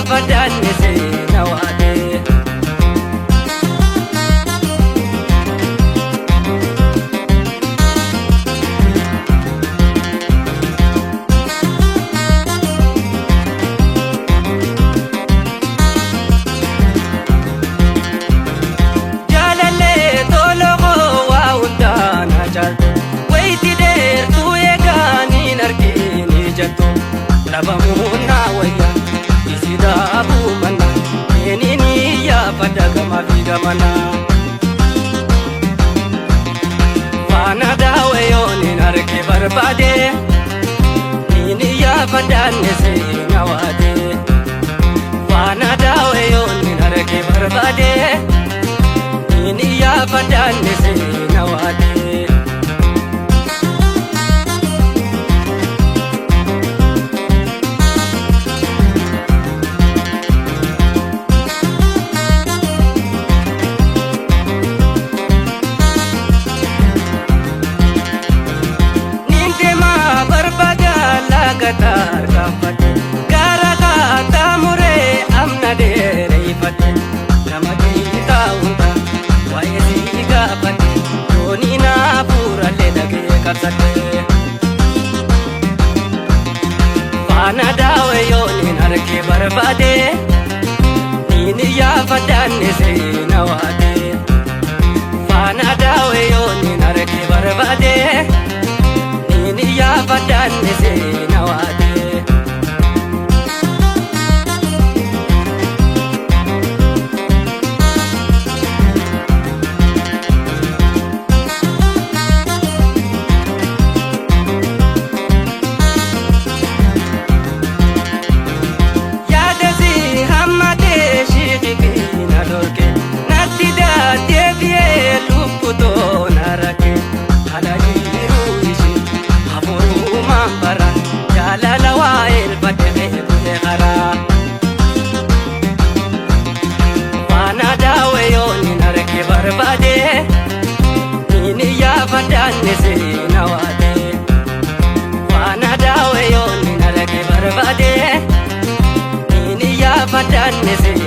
faddaanne seena waate. Jaalallee tolokoo waa hundaan ajaaltu wayitti dheertuu eeganiin arginu jettu dhabamuun naa wayya isi dhaabuu manna eenyini yaafadha gama fi gamana. Faana daawwe yooniin arge barbaade inni yaafadhaanne seena waate. Faana daawwe yooniin arge barbaade inni yaafadhaanne seena waate. Gatar kaafate gara kaataa muree amna dheereeffate nama dhiitaa hunda waa'ee sii gaafate yooni naa fuurallee dhagee qabsate. Faana daawwe yooniin arge barbaade inni yaafadhaanne seena waate. Faana daawwe yooniin arge barbaade inni yaafadhaanne seena waate. Yaadasi hammatee shiiqiqiina dhorke natti daatee biyee lubbutoo na rakke haala jiruu ishee hafuurumaan bara jaalala waa'ee elfate beekute karaa. Faana daawwe yooniin arge barbaade inni yaafadhaanne seena waate. Faana daawwe yooniin arge barbaade inni yaafadhaanne seena waate.